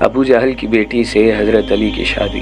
ابو جہل کی بیٹی سے حضرت علی کی شادی۔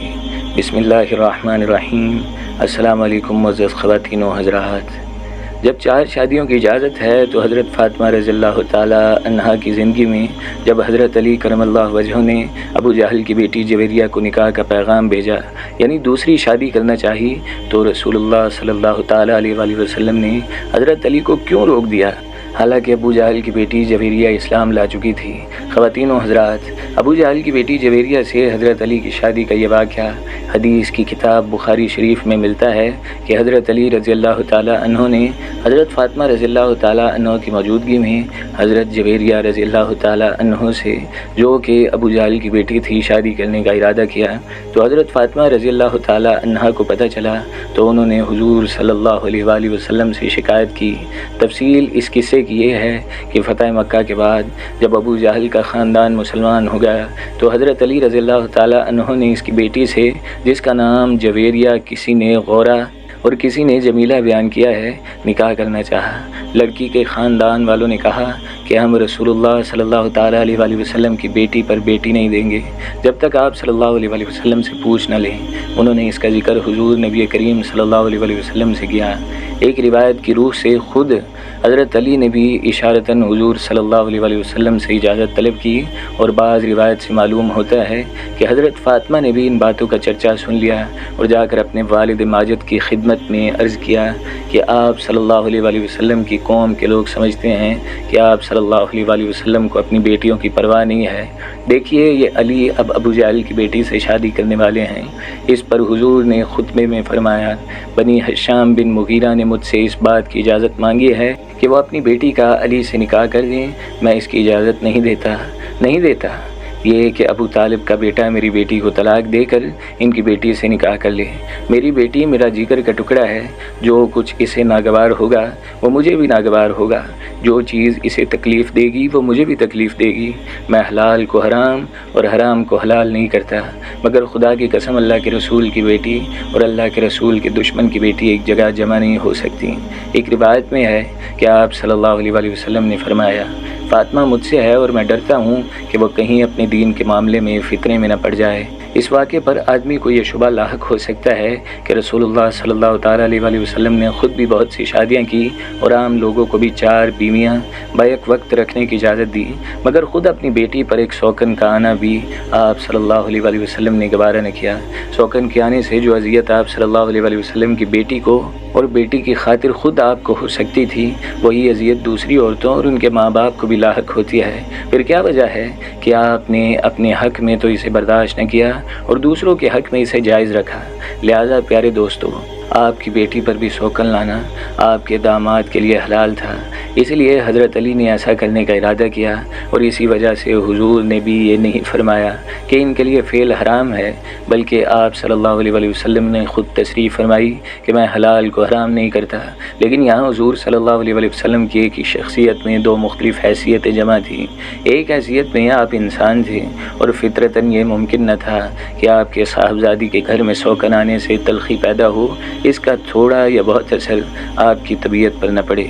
بسم اللہ الرحمن الرحیم۔ السلام علیکم معزز خواتین و حضرات۔ جب 4 شادیوں کی اجازت ہے تو حضرت فاطمہ رضی اللہ تعالی عنہا کی زندگی میں جب حضرت علی کرم اللہ وجہہ نے ابو جہل کی بیٹی جویریہ کو نکاح کا پیغام بھیجا، یعنی دوسری شادی کرنا چاہی، تو رسول اللہ صلی اللہ تعالی علیہ وآلہ وسلم نے حضرت علی کو کیوں روک دیا؟ حالانکہ ابو جہل کی بیٹی جویریہ اسلام لا چکی تھی۔ خواتین و حضرات، ابو جہل کی بیٹی جویریہ سے حضرت علی کی شادی کا یہ واقعہ حدیث کی کتاب بخاری شریف میں ملتا ہے کہ حضرت علی رضی اللہ تعالیٰ عنہ نے حضرت فاطمہ رضی اللہ تعالیٰ عنہ کی موجودگی میں حضرت جویریہ رضی اللہ تعالیٰ عنہ سے، جو کہ ابو جہل کی بیٹی تھی، شادی کرنے کا ارادہ کیا۔ تو حضرت فاطمہ رضی اللہ تعالیٰ عنہ کو پتہ چلا تو انہوں نے حضور صلی اللہ علیہ وآلہ وسلم سے شکایت کی۔ تفصیل اس قصے کی یہ ہے کہ فتح مکہ کے بعد جب ابو جہل کا خاندان مسلمان ہو گیا تو حضرت علی رضی اللہ تعالیٰ عنہ نے اس کی بیٹی سے، جس کا نام جویریہ کسی نے غورہ اور کسی نے جمیلہ بیان کیا ہے، نکاح کرنا چاہا۔ لڑکی کے خاندان والوں نے کہا کہ ہم رسول اللہ صلی اللہ تعالیٰ علیہ وآلہ وسلم کی بیٹی پر بیٹی نہیں دیں گے جب تک آپ صلی اللہ علیہ وآلہ وسلم سے پوچھ نہ لیں۔ انہوں نے اس کا ذکر حضور نبی کریم صلی اللہ علیہ وآلہ وسلم سے کیا۔ ایک روایت کی روح سے خود حضرت علی نے بھی اشارتاً حضور صلی اللہ علیہ وآلہ وسلم سے اجازت طلب کی، اور بعض روایت سے معلوم ہوتا ہے کہ حضرت فاطمہ نے بھی ان باتوں کا چرچا سن لیا اور جا کر اپنے والد ماجد کی خدمت میں عرض کیا کہ آپ صلی اللہ علیہ وآلہ وسلم کی قوم کے لوگ سمجھتے ہیں کہ آپ صلی اللہ علیہ وآلہ وسلم کو اپنی بیٹیوں کی پرواہ نہیں ہے۔ دیکھیے، یہ علی اب ابو جہل کی بیٹی سے شادی کرنے والے ہیں۔ اس پر حضور نے خطبے میں فرمایا، بنی ہشام بن مغیرہ نے مجھ سے اس بات کی اجازت مانگی ہے کہ وہ اپنی بیٹی کا علی سے نکاح کر دیں، میں اس کی اجازت نہیں دیتا۔ یہ کہ ابو طالب کا بیٹا میری بیٹی کو طلاق دے کر ان کی بیٹی سے نکاح کر لے۔ میری بیٹی میرا جگر کا ٹکڑا ہے، جو کچھ اسے ناگوار ہوگا وہ مجھے بھی ناگوار ہوگا، جو چیز اسے تکلیف دے گی وہ مجھے بھی تکلیف دے گی۔ میں حلال کو حرام اور حرام کو حلال نہیں کرتا، مگر خدا کی قسم اللہ کے رسول کی بیٹی اور اللہ کے رسول کے دشمن کی بیٹی ایک جگہ جمع نہیں ہو سکتی۔ ایک روایت میں ہے کہ آپ صلی اللہ علیہ وآلہ وسلم نے فرمایا، فاطمہ مجھ سے ہے اور میں ڈرتا ہوں کہ وہ کہیں اپنے دین کے معاملے میں فتنے میں نہ پڑ جائے۔ اس واقعے پر آدمی کو یہ شبہ لاحق ہو سکتا ہے کہ رسول اللہ صلی اللہ تعالیٰ علیہ وآلہ وسلم نے خود بھی بہت سی شادیاں کی اور عام لوگوں کو بھی 4 بیویاں بیک وقت رکھنے کی اجازت دی، مگر خود اپنی بیٹی پر ایک سوکن کا آنا بھی آپ صلی اللہ علیہ وآلہ وسلم نے گوارا نہ کیا۔ سوکن کے آنے سے جو اذیت آپ صلی اللہ علیہ وآلہ وسلم کی بیٹی کو اور بیٹی کی خاطر خود آپ کو ہو سکتی تھی، وہی اذیت دوسری عورتوں اور ان کے ماں باپ کو بھی لاحق ہوتی ہے۔ پھر کیا وجہ ہے کہ آپ نے اپنے حق میں تو اسے برداشت نہ کیا اور دوسروں کے حق میں اسے جائز رکھا؟ لہذا پیارے دوستو، آپ کی بیٹی پر بھی سوکن لانا آپ کے داماد کے لیے حلال تھا، اس لیے حضرت علی نے ایسا کرنے کا ارادہ کیا، اور اسی وجہ سے حضور نے بھی یہ نہیں فرمایا کہ ان کے لیے فعل حرام ہے، بلکہ آپ صلی اللہ علیہ وآلہ وسلم نے خود تصریح فرمائی کہ میں حلال کو حرام نہیں کرتا۔ لیکن یہاں حضور صلی اللہ علیہ وآلہ وسلم کی ایک ہی شخصیت میں 2 مختلف حیثیتیں جمع تھیں۔ ایک حیثیت میں آپ انسان تھے اور فطرتاً یہ ممکن نہ تھا کہ آپ کے صاحبزادی کے گھر میں سوکن آنے سے تلخی پیدا ہو، اس کا تھوڑا یا بہت اثر آپ کی طبیعت پر نہ پڑے۔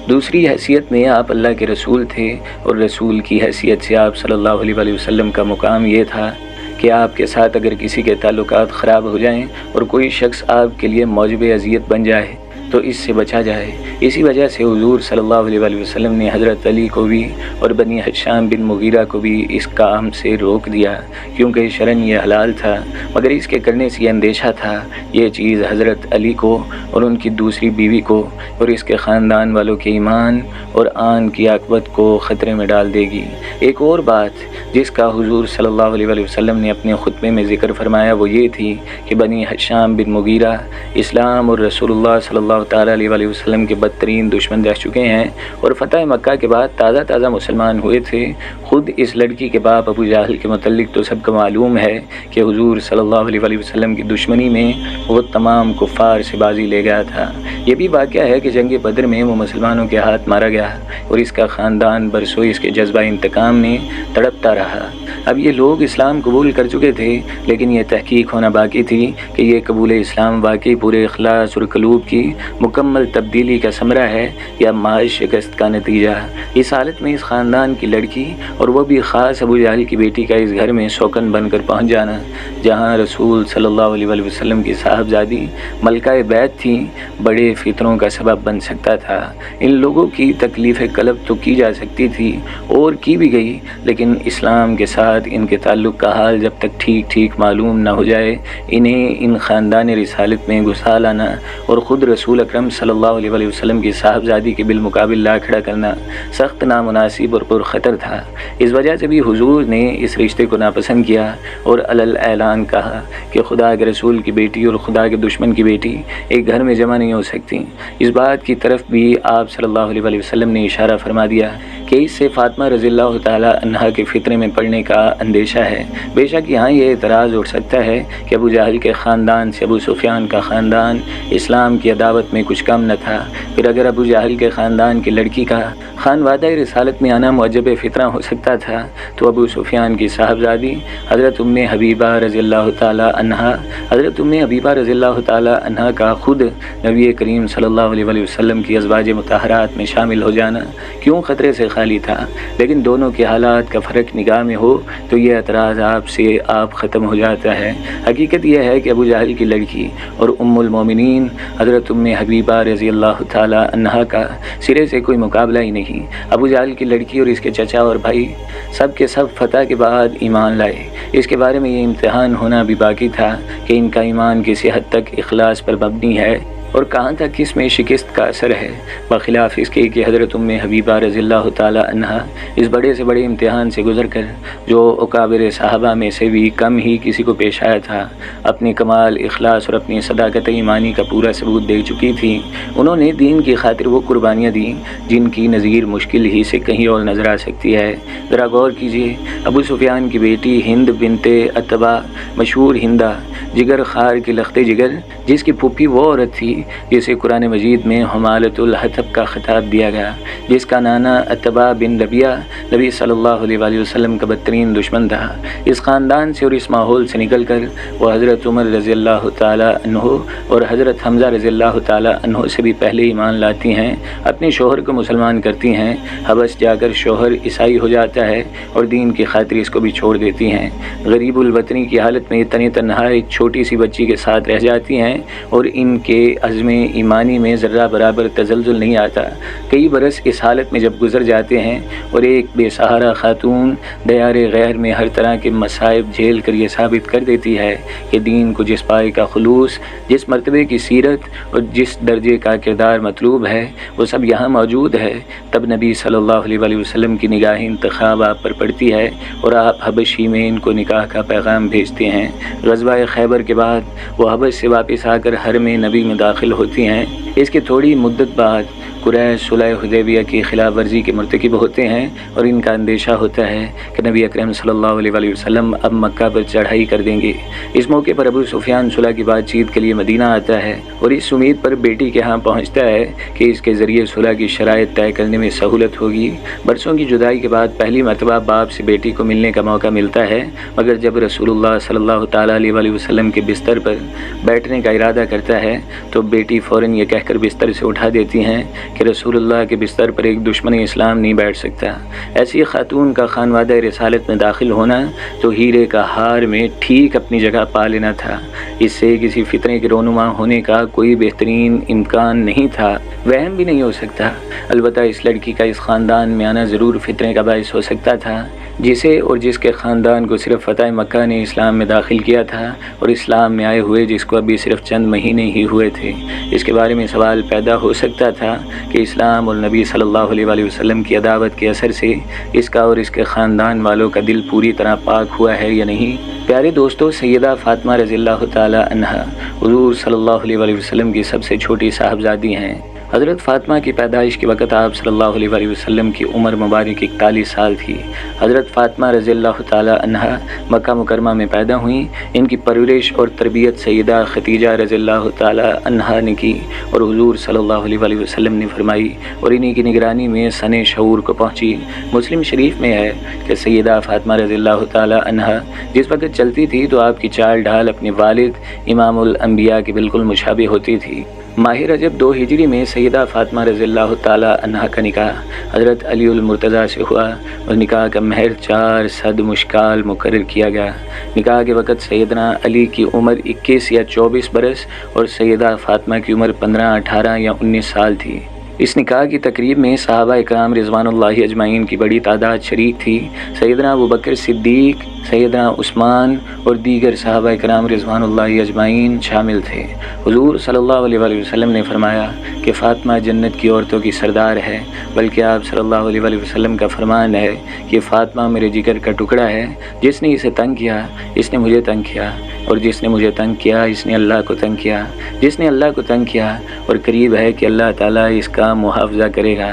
دوسری حیثیت میں آپ اللہ کے رسول تھے، اور رسول کی حیثیت سے آپ صلی اللہ علیہ وآلہ وسلم کا مقام یہ تھا کہ آپ کے ساتھ اگر کسی کے تعلقات خراب ہو جائیں اور کوئی شخص آپ کے لیے موجب اذیت بن جائے تو اس سے بچا جائے۔ اسی وجہ سے حضور صلی اللہ علیہ وآلہ وسلم نے حضرت علی کو بھی اور بنی ہشام بن مغیرہ کو بھی اس کام سے روک دیا، کیونکہ شرعاً یہ حلال تھا، مگر اس کے کرنے سے یہ اندیشہ تھا یہ چیز حضرت علی کو اور ان کی دوسری بیوی کو اور اس کے خاندان والوں کے ایمان اور آن کی عاقبت کو خطرے میں ڈال دے گی۔ ایک اور بات جس کا حضور صلی اللہ علیہ وآلہ وسلم نے اپنے خطبے میں ذکر فرمایا وہ یہ تھی کہ بنی ہشام بن مغیرہ اسلام اور رسول اللہ صلی اللہ تعالیٰ علیہ وآلہ وسلم کے بدترین دشمن رہ چکے ہیں، اور فتح مکہ کے بعد تازہ مسلمان ہوئے تھے۔ خود اس لڑکی کے باپ ابو جہل کے متعلق تو سب کو معلوم ہے کہ حضور صلی اللہ علیہ وآلہ وسلم کی دشمنی میں وہ تمام کفار سے بازی لے گیا تھا۔ یہ بھی واقعہ ہے کہ جنگ بدر میں وہ مسلمانوں کے ہاتھ مارا گیا اور اس کا خاندان برسوں اس کے جذبہ انتقام میں تڑپتا رہا۔ اب یہ لوگ اسلام قبول کر چکے تھے، لیکن یہ تحقیق ہونا باقی تھی کہ یہ قبول اسلام واقعی پورے اخلاص اور قلوب کی مکمل تبدیلی کا ثمرہ ہے یا محض شکست کا نتیجہ؟ اس حالت میں اس خاندان کی لڑکی اور وہ بھی خاص ابو جہل کی بیٹی کا اس گھر میں سوکن بن کر پہنچ جانا جہاں رسول صلی اللہ علیہ وآلہ وسلم کی صاحبزادی ملکہ بیت تھیں، بڑے فطروں کا سبب بن سکتا تھا۔ ان لوگوں کی تکلیف قلب تو کی جا سکتی تھی اور کی بھی گئی، لیکن اسلام کے ساتھ ان کے تعلق کا حال جب تک ٹھیک معلوم نہ ہو جائے انہیں ان خاندان رسالت میں گھسا لانا اور خود رسول اکرم صلی اللہ علیہ وآلہ وسلم کی صاحبزادی کے بالمقابل لا کھڑا کرنا سخت نامناسب اور پرخطر تھا۔ اس وجہ سے بھی حضور نے اس رشتے کو ناپسند کیا اور علل اعلان کہا کہ خدا کے رسول کی بیٹی اور خدا کے دشمن کی بیٹی ایک گھر میں جمع نہیں ہو سکتی۔ اس بات کی طرف بھی آپ صلی اللہ علیہ وآلہ وسلم نے اشارہ فرما دیا کہ اس سے فاطمہ رضی اللہ تعالی عنہا کے فطرے میں پڑنے کا اندیشہ ہے۔ بے شک یہاں یہ اعتراض اٹھ سکتا ہے کہ ابو جہل کے خاندان سے ابو سفیان کا خاندان اسلام کی عداوت میں کچھ کم نہ تھا، پھر اگر ابو جہل کے خاندان کی لڑکی کا خانوادہ رسالت میں آنا معجب فطرہ ہو سکتا تھا تو ابو سفیان کی صاحبزادی حضرت ام حبیبہ رضی اللہ تعالی عنہا کا خود نبی کریم صلی اللہ علیہ وآلہ وسلم کی ازواج مطہرات میں شامل ہو جانا کیوں خطرے سے خالی تھا؟ لیکن دونوں کے حالات کا فرق نگاہ میں ہو تو یہ اعتراض آپ ختم ہو جاتا ہے۔ حقیقت یہ ہے کہ ابو جہل کی لڑکی اور ام المومنین حضرت ام حبیبہ رضی اللہ تعالی عنہا کا سرے سے کوئی مقابلہ ہی نہیں۔ ابو جہل کی لڑکی اور اس کے چچا اور بھائی سب کے سب فتح کے بعد ایمان لائے۔ اس کے بارے میں یہ امتحان ہونا بھی باقی تھا کہ ان کا ایمان کسی حد تک اخلاص پر مبنی ہے اور کہاں تک اس میں شکست کا اثر ہے، بخلاف اس کے کہ حضرت ام حبیبہ رضی اللہ تعالی عنہا اس بڑے سے بڑے امتحان سے گزر کر جو اکابر صحابہ میں سے بھی کم ہی کسی کو پیش آیا تھا، اپنے کمال اخلاص اور اپنی صداقت ایمانی کا پورا ثبوت دے چکی تھی۔ انہوں نے دین کی خاطر وہ قربانیاں دیں جن کی نظیر مشکل ہی سے کہیں اور نظر آ سکتی ہے۔ ذرا غور کیجیے، ابو سفیان کی بیٹی ہند بنت عتبہ، مشہور ہندہ، جگر خار کی لخت جگر، جس کی پھوپھی وہ عورت تھی جسے قرآن مجید میں حمالۃ الحطب کا خطاب دیا گیا، جس کا نانا عتبہ بن ربیہ نبی صلی اللہ علیہ وآلہ وسلم کا بدترین دشمن تھا۔ اس خاندان سے اور اس ماحول سے نکل کر وہ حضرت عمر رضی اللہ تعالی عنہ اور حضرت حمزہ رضی اللہ تعالی عنہ سے بھی پہلے ایمان لاتی ہیں، اپنے شوہر کو مسلمان کرتی ہیں، حبش جا کر شوہر عیسائی ہو جاتا ہے اور دین کی خاطر اس کو بھی چھوڑ دیتی ہیں، غریب الوطنی کی حالت میں تن تنہا ایک چھوٹی سی بچی کے ساتھ رہ جاتی ہیں اور ان کے عزم ایمانی میں ذرہ برابر تزلزل نہیں آتا۔ کئی برس اس حالت میں جب گزر جاتے ہیں اور ایک بے سہارا خاتون دیار غیر میں ہر طرح کے مصائب جھیل کر یہ ثابت کر دیتی ہے کہ دین کو جس پائے کا خلوص، جس مرتبے کی سیرت اور جس درجے کا کردار مطلوب ہے وہ سب یہاں موجود ہے، تب نبی صلی اللہ علیہ وآلہ وسلم کی نگاہ انتخاب آپ پر پڑتی ہے اور آپ حبشی میں ان کو نکاح کا پیغام بھیجتے ہیں۔ غزوہ خیبر کے بعد وہ حبش سے واپس آ کر حرم نبی میں داخل ہوتی ہیں۔ اس کے تھوڑی مدت بعد قریش صلح حدیبیہ کی خلاف ورزی کے مرتکب ہوتے ہیں اور ان کا اندیشہ ہوتا ہے کہ نبی اکرم صلی اللہ علیہ وآلہ وسلم اب مکہ پر چڑھائی کر دیں گے۔ اس موقع پر ابو سفیان صلح کی بات چیت کے لیے مدینہ آتا ہے اور اس امید پر بیٹی کے ہاں پہنچتا ہے کہ اس کے ذریعے صلح کی شرائط طے کرنے میں سہولت ہوگی۔ برسوں کی جدائی کے بعد پہلی مرتبہ باپ سے بیٹی کو ملنے کا موقع ملتا ہے، مگر جب رسول اللہ صلی اللہ تعالیٰ علیہ وآلہ وسلم کے بستر پر بیٹھنے کا ارادہ کرتا ہے تو بیٹی فوراً یہ کہہ کر بستر سے اٹھا دیتی ہیں کہ رسول اللہ کے بستر پر ایک دشمن اسلام نہیں بیٹھ سکتا۔ ایسی خاتون کا خانوادہ رسالت میں داخل ہونا تو ہیرے کا ہار میں ٹھیک اپنی جگہ پا لینا تھا۔ اس سے کسی فتنے کے رونما ہونے کا کوئی بہترین امکان نہیں تھا، وہم بھی نہیں ہو سکتا۔ البتہ اس لڑکی کا اس خاندان میں آنا ضرور فتنے کا باعث ہو سکتا تھا، جسے اور جس کے خاندان کو صرف فتح مکہ نے اسلام میں داخل کیا تھا اور اسلام میں آئے ہوئے جس کو ابھی صرف چند مہینے ہی ہوئے تھے۔ اس کے بارے میں سوال پیدا ہو سکتا تھا کہ اسلام اور نبی صلی اللہ علیہ وآلہ وسلم کی عداوت کے اثر سے اس کا اور اس کے خاندان والوں کا دل پوری طرح پاک ہوا ہے یا نہیں۔ پیارے دوستو، سیدہ فاطمہ رضی اللہ تعالی عنہا حضور صلی اللہ علیہ وآلہ وسلم کی سب سے چھوٹی صاحبزادی ہیں۔ حضرت فاطمہ کی پیدائش کے وقت آپ صلی اللہ علیہ وآلہ وسلم کی عمر مبارک 41 سال تھی۔ حضرت فاطمہ رضی اللہ تعالی عنہا مکہ مکرمہ میں پیدا ہوئیں۔ ان کی پرورش اور تربیت سیدہ خدیجہ رضی اللہ تعالی عنہا نے کی اور حضور صلی اللہ علیہ وآلہ وسلم نے فرمائی اور انہی کی نگرانی میں سن شعور کو پہنچی۔ مسلم شریف میں ہے کہ سیدہ فاطمہ رضی اللہ تعالی عنہا جس وقت چلتی تھی تو آپ کی چال ڈھال اپنے والد امام الانبیاء کے بالکل مشابہ ہوتی تھی۔ ماہ رجب 2 ہجری میں سیدہ فاطمہ رضی اللہ تعالیٰ عنہا کا نکاح حضرت علی المرتضیٰ سے ہوا اور نکاح کا مہر 400 مشکال مقرر کیا گیا۔ نکاح کے وقت سیدنا علی کی عمر 21 یا 24 برس اور سیدہ فاطمہ کی عمر 15، 18 یا 19 سال تھی۔ اس نکاح کی تقریب میں صحابہ اکرام رضوان اللہ اجمعین کی بڑی تعداد شریک تھی۔ سیدنا ابوبکر صدیق، سیدنا عثمان اور دیگر صحابہ اکرام رضوان اللہ اجمعین شامل تھے۔ حضور صلی اللہ علیہ وآلہ وسلم نے فرمایا کہ فاطمہ جنت کی عورتوں کی سردار ہے، بلکہ آپ صلی اللہ علیہ وآلہ وسلم کا فرمان ہے کہ فاطمہ میرے جگر کا ٹکڑا ہے، جس نے اسے تنگ کیا اس نے مجھے تنگ کیا، اور جس نے مجھے تنگ کیا اس نے اللہ کو تنگ کیا، جس نے اللہ کو تنگ کیا اور قریب ہے کہ اللہ تعالیٰ اس کا محافظہ کرے گا۔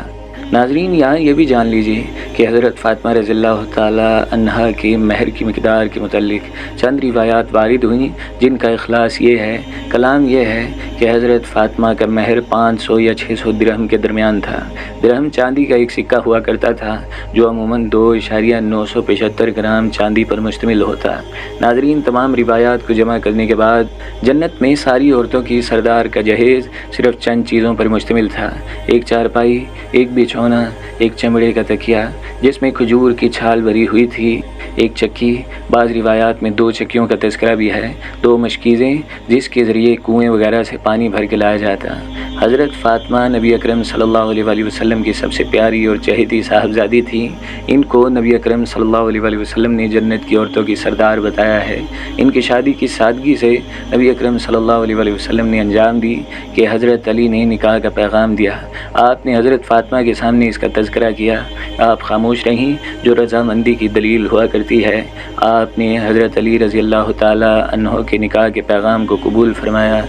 ناظرین، یہاں یہ بھی جان لیجیے کہ حضرت فاطمہ رضی اللہ تعالیٰ عنہا کے مہر کی مقدار کے متعلق چند روایات وارد ہوئیں، جن کا اخلاص یہ ہے، کلام یہ ہے کہ حضرت فاطمہ کا مہر 500 یا 600 درہم کے درمیان تھا۔ درہم چاندی کا ایک سکہ ہوا کرتا تھا جو عموماً 2.975 گرام چاندی پر مشتمل ہوتا۔ ناظرین، تمام روایات کو جمع کرنے کے بعد جنت میں ساری عورتوں کی سردار کا جہیز صرف چند چیزوں پر مشتمل تھا: ایک چارپائی، ایک بچھونا، ایک چمڑے کا تکیہ جس میں کھجور کی چھال بھری ہوئی تھی، ایک چکی، بعض روایات میں 2 چکیوں کا تذکرہ بھی ہے، 2 مشکیزیں جس کے ذریعے کنویں وغیرہ سے پانی بھر کے لایا جاتا۔ حضرت فاطمہ نبی اکرم صلی اللہ علیہ وآلہ وسلم کی سب سے پیاری اور چہیتی صاحبزادی تھی۔ ان کو نبی اکرم صلی اللہ علیہ وآلہ وسلم نے جنت کی عورتوں کی سردار بتایا ہے۔ ان کی شادی کی سادگی سے نبی اکرم صلی اللہ علیہ وآلہ وسلم نے انجام دی کہ حضرت علی نے نکاح کا پیغام دیا۔ آپ نے حضرت فاطمہ کے سامنے اس کا تذکرہ کیا، آپ خاموش رہیں جو رضامندی کی دلیل ہوا کرتی ہے۔ آپ نے حضرت علی رضی اللہ تعالیٰ عنہ کے نکاح کے پیغام کو قبول فرمایا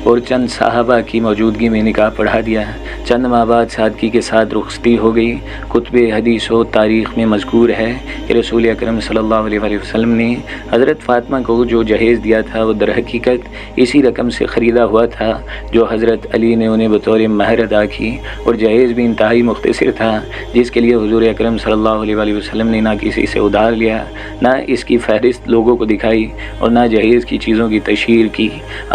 اور چند صحابہ کی موجودگی میں نکاح پڑھا دیا۔ چند ماہ بعد سادگی کے ساتھ رخصتی ہو گئی۔ کتب حدیث و تاریخ میں مذکور ہے کہ رسول اکرم صلی اللہ علیہ وآلہ وسلم نے حضرت فاطمہ کو جو جہیز دیا تھا وہ در حقیقت اسی رقم سے خریدا ہوا تھا جو حضرت علی نے انہیں بطور مہر ادا کی، اور جہیز بھی انتہائی مختصر تھا، جس کے لیے حضور اکرم صلی اللہ علیہ وآلہ وسلم نے نہ کسی سے ادھار لیا، نہ اس کی فہرست لوگوں کو دکھائی، اور نہ جہیز کی چیزوں کی تشہیر کی۔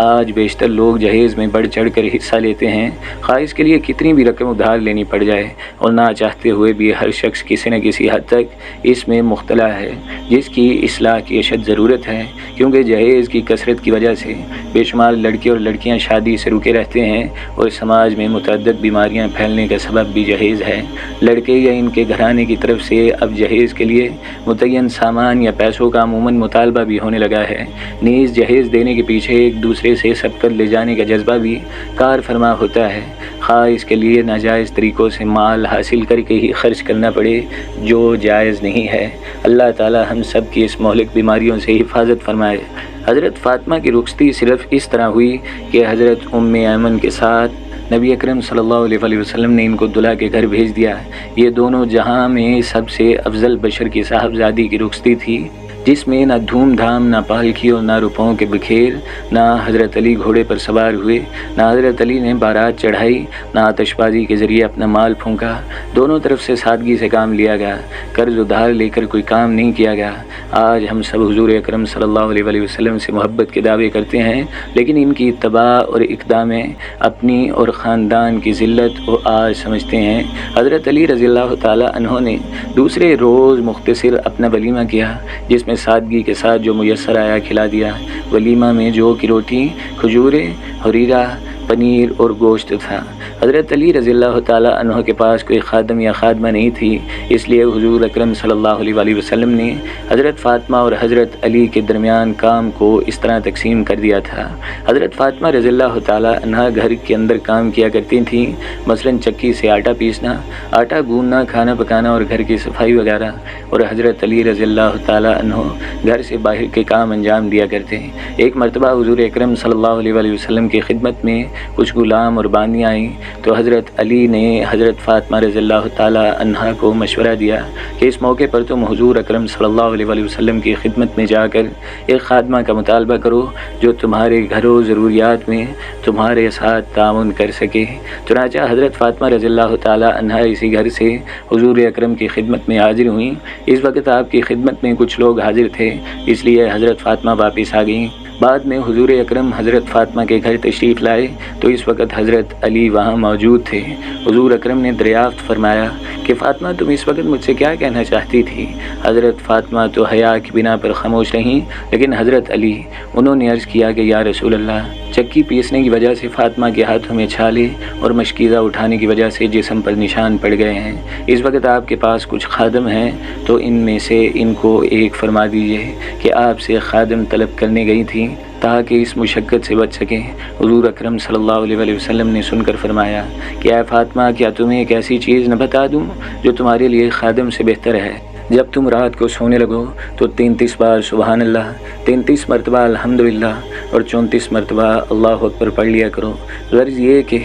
آج بیشتر لوگ جہیز میں بڑھ چڑھ کر حصہ لیتے ہیں، خواہ اس کے لیے کتنی بھی رقم ادھار لینی پڑ جائے، اور نہ چاہتے ہوئے بھی ہر شخص کسی نہ کسی حد تک اس میں مبتلا ہے، جس کی اصلاح کی اشد ضرورت ہے، کیونکہ جہیز کی کثرت کی وجہ سے بے شمار لڑکے اور لڑکیاں شادی سے رکے رہتے ہیں، اور سماج میں متعدد بیماریاں پھیلنے کا سبب بھی جہیز ہے۔ لڑکے یا ان کے گھرانے کی طرف سے اب جہیز کے لیے متعین سامان یا پیسوں کا عموماً مطالبہ بھی ہونے لگا ہے۔ نیز جہیز دینے کے پیچھے ایک دوسرے سے سبقت لے جانے کا جذبہ بھی کار فرما ہوتا ہے، خواہ اس کے لیے ناجائز طریقوں سے مال حاصل کر کے ہی خرچ کرنا پڑے، جو جائز نہیں ہے۔ اللہ تعالی ہم سب کی اس مہلک بیماریوں سے حفاظت فرمائے۔ حضرت فاطمہ کی رخصتی صرف اس طرح ہوئی کہ حضرت ام ایمن کے ساتھ نبی اکرم صلی اللہ علیہ وآلہ وسلم نے ان کو دلہا کے گھر بھیج دیا۔ یہ دونوں جہاں میں سب سے افضل بشر کی صاحبزادی کی رخصتی تھی، جس میں نہ دھوم دھام، نہ پالکی اور نہ روپوں کے بکھیر، نہ حضرت علی گھوڑے پر سوار ہوئے، نہ حضرت علی نے بارات چڑھائی، نہ آتش بازی کے ذریعے اپنا مال پھونکا۔ دونوں طرف سے سادگی سے کام لیا گیا، قرض ادھار لے کر کوئی کام نہیں کیا گیا۔ آج ہم سب حضور اکرم صلی اللہ علیہ وآلہ وسلم سے محبت کے دعوے کرتے ہیں، لیکن ان کی اتباع اور اقدامیں اپنی اور خاندان کی ذلت و عار سمجھتے ہیں۔ حضرت علی رضی اللہ تعالیٰ عنہ نے دوسرے روز مختصر اپنا ولیمہ کیا، جس میں سادگی کے ساتھ جو میسر آیا کھلا دیا۔ ولیمہ میں جو کی روٹی، کھجوریں، حریرہ، پنیر اور گوشت تھا۔ حضرت علی رضی اللہ تعالیٰ عنہ کے پاس کوئی خادم یا خادمہ نہیں تھی، اس لیے حضور اکرم صلی اللہ علیہ وآلہ وسلم نے حضرت فاطمہ اور حضرت علی کے درمیان کام کو اس طرح تقسیم کر دیا تھا۔ حضرت فاطمہ رضی اللہ تعالیٰ عنہ گھر کے اندر کام کیا کرتی تھیں، مثلاً چکی سے آٹا پیسنا، آٹا گوندنا، کھانا پکانا اور گھر کی صفائی وغیرہ، اور حضرت علی رضی اللہ تعالیٰ عنہ گھر سے باہر کے کام انجام دیا کرتے ہیں۔ ایک مرتبہ حضور اکرم صلی اللہ علیہ وآلہ وسلم کی خدمت میں کچھ غلام اور بانیاں آئیں تو حضرت علی نے حضرت فاطمہ رضی اللہ تعالیٰ عنہا کو مشورہ دیا کہ اس موقع پر تم حضور اکرم صلی اللہ علیہ وآلہ وسلم کی خدمت میں جا کر ایک خادمہ کا مطالبہ کرو جو تمہارے گھروں ضروریات میں تمہارے ساتھ تعاون کر سکے۔ چنانچہ حضرت فاطمہ رضی اللہ تعالیٰ عنہا اسی گھر سے حضور اکرم کی خدمت میں حاضر ہوئیں۔ اس وقت آپ کی خدمت میں کچھ لوگ حاضر تھے، اس لیے حضرت فاطمہ واپس آ گئیں۔ بعد میں حضور اکرم حضرت فاطمہ کے گھر تشریف لائے تو اس وقت حضرت علی وہاں موجود تھے۔ حضور اکرم نے دریافت فرمایا کہ فاطمہ تم اس وقت مجھ سے کیا کہنا چاہتی تھی؟ حضرت فاطمہ تو حیا کی بنا پر خاموش رہیں، لیکن حضرت علی انہوں نے عرض کیا کہ یا رسول اللہ، چکی پیسنے کی وجہ سے فاطمہ کے ہاتھوں میں چھالے اور مشکیزہ اٹھانے کی وجہ سے جسم پر نشان پڑ گئے ہیں۔ اس وقت آپ کے پاس کچھ خادم ہیں تو ان میں سے ان کو ایک فرما دیجئے کہ آپ سے خادم طلب کرنے گئی تھیں تاکہ اس مشقت سے بچ سکیں۔ حضور اکرم صلی اللہ علیہ وسلم نے سن کر فرمایا کہ اے فاطمہ، کیا تمہیں ایک ایسی چیز نہ بتا دوں جو تمہارے لیے خادم سے بہتر ہے؟ جب تم رات کو سونے لگو تو 33 بار سبحان اللہ، 33 مرتبہ الحمدللہ اور 34 مرتبہ اللہ اکبر پڑھ لیا کرو۔ غرض یہ کہ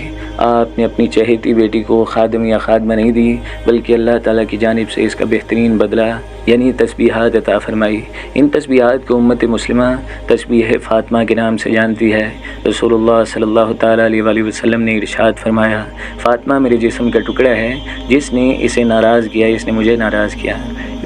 آپ نے اپنی چہیتی بیٹی کو خادم یا خادمہ نہیں دی، بلکہ اللہ تعالیٰ کی جانب سے اس کا بہترین بدلہ یعنی تسبیحات عطا فرمائی۔ ان تسبیحات کو امت مسلمہ تسبیح فاطمہ کے نام سے جانتی ہے۔ رسول اللہ صلی اللہ تعالیٰ علیہ وآلہ وسلم نے ارشاد فرمایا، فاطمہ میرے جسم کا ٹکڑا ہے، جس نے اسے ناراض کیا اس نے مجھے ناراض کیا۔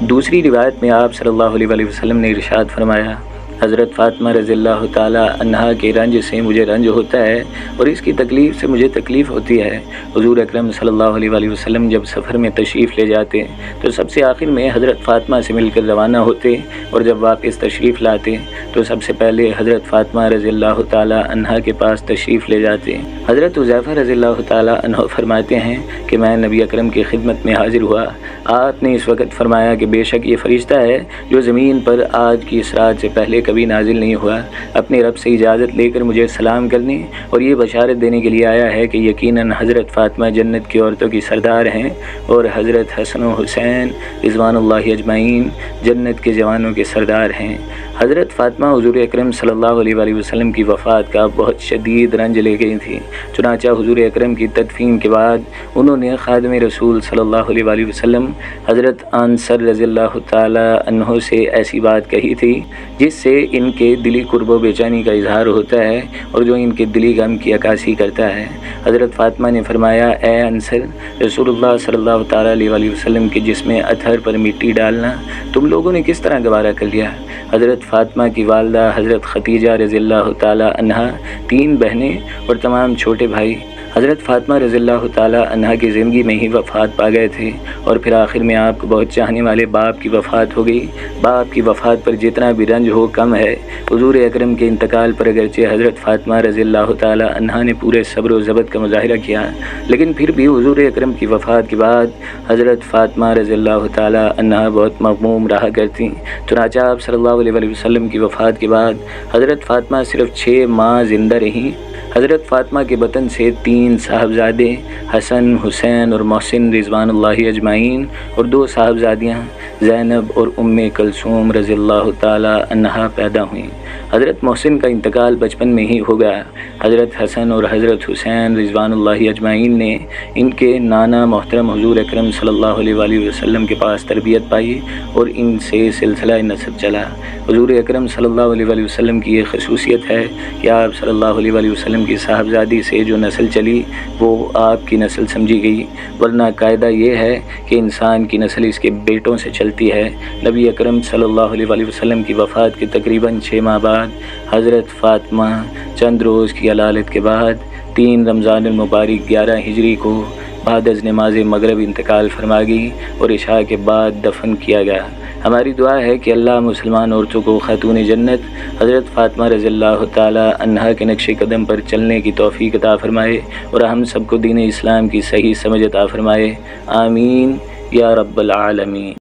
دوسری روایت میں آپ صلی اللہ علیہ وآلہ وسلم نے ارشاد فرمایا، حضرت فاطمہ رضی اللہ تعالیٰ عنہا کے رنج سے مجھے رنج ہوتا ہے اور اس کی تکلیف سے مجھے تکلیف ہوتی ہے۔ حضور اکرم صلی اللہ علیہ وآلہ وسلم جب سفر میں تشریف لے جاتے تو سب سے آخر میں حضرت فاطمہ سے مل کر روانہ ہوتے، اور جب واپس تشریف لاتے تو سب سے پہلے حضرت فاطمہ رضی اللہ تعالیٰ عنہا کے پاس تشریف لے جاتے۔ حضرت حذیفہ رضی اللہ تعالیٰ عنہ فرماتے ہیں کہ میں نبی اکرم کی خدمت میں حاضر ہوا۔ آپ نے اس وقت فرمایا کہ بے شک یہ فرشتہ ہے جو زمین پر آج کی اس رات سے پہلے کبھی نازل نہیں ہوا، اپنے رب سے اجازت لے کر مجھے سلام کرنے اور یہ بشارت دینے کے لیے آیا ہے کہ یقیناً حضرت فاطمہ جنت کی عورتوں کی سردار ہیں اور حضرت حسن و حسین رضوان اللہ اجمعین جنت کے جوانوں کے سردار ہیں۔ حضرت فاطمہ حضور اکرم صلی اللہ علیہ وآلہ وسلم کی وفات کا بہت شدید رنج لے گئی تھیں، چنانچہ حضور اکرم کی تدفین کے بعد انہوں نے خادم رسول صلی اللہ علیہ وآلہ وسلم حضرت انصر رضی اللہ تعالیٰ عنہ سے ایسی بات کہی تھی جس سے ان کے دلی قرب و بے چینی کا اظہار ہوتا ہے اور جو ان کے دلی غم کی عکاسی کرتا ہے۔ حضرت فاطمہ نے فرمایا، اے انصر، رسول اللہ صلی اللہ تعالیٰ علیہ وآلہ وسلم کے جسم اطہر پر مٹی ڈالنا تم لوگوں نے کس طرح گوارا کر لیا؟ حضرت فاطمہ کی والدہ حضرت ختیجہ رضی اللہ تعالیٰ عنہا، 3 بہنیں اور تمام چھوٹے بھائی حضرت فاطمہ رضی اللہ تعالیٰ عنہا کی زندگی میں ہی وفات پا گئے تھے، اور پھر آخر میں آپ کو بہت چاہنے والے باپ کی وفات ہو گئی۔ باپ کی وفات پر جتنا بھی رنج ہو کم ہے۔ حضور اکرم کے انتقال پر اگرچہ حضرت فاطمہ رضی اللہ تعالیٰ عنہا نے پورے صبر و ضبط کا مظاہرہ کیا، لیکن پھر بھی حضور اکرم کی وفات کے بعد حضرت فاطمہ رضی اللہ تعالیٰ عنہا بہت مغموم رہا کرتیں۔ چنانچہ آپ صلی اللہ علیہ وآلہ وسلم کی وفات کے بعد حضرت فاطمہ صرف 6 ماہ زندہ رہیں۔ حضرت فاطمہ کے بطن سے 3 صاحبزادے حسن، حسین اور محسن رضوان اللہ اجمعین اور 2 صاحبزادیاں زینب اور ام کلثوم رضی اللہ تعالی عنہا پیدا ہوئیں۔ حضرت محسن کا انتقال بچپن میں ہی ہو گیا۔ حضرت حسن اور حضرت حسین رضوان اللہ اجمعین نے ان کے نانا محترم حضور اکرم صلی اللہ علیہ وآلہ وسلم کے پاس تربیت پائی اور ان سے سلسلہ نسب چلا۔ حضور اکرم صلی اللہ علیہ وآلہ وسلم کی یہ خصوصیت ہے کہ آپ صلی اللہ علیہ وآلہ وسلم کی صاحبزادی سے جو نسل چلی وہ آپ کی نسل سمجھی گئی، ورنہ قاعدہ یہ ہے کہ انسان کی نسل اس کے بیٹوں سے چلتی ہے۔ نبی اکرم صلی اللہ علیہ وآلہ وسلم کی وفات کے تقریباً 6 ماہ بعد حضرت فاطمہ چند روز کی علالت کے بعد 3 رمضان المبارک 11 ہجری کو بعد از نماز مغرب انتقال فرما گئی اور عشاء کے بعد دفن کیا گیا۔ ہماری دعا ہے کہ اللہ مسلمان عورتوں کو خاتون جنت حضرت فاطمہ رضی اللہ تعالی عنہا کے نقش قدم پر چلنے کی توفیق عطا فرمائے اور ہم سب کو دین اسلام کی صحیح سمجھ عطا فرمائے۔ آمین یا رب العالمین۔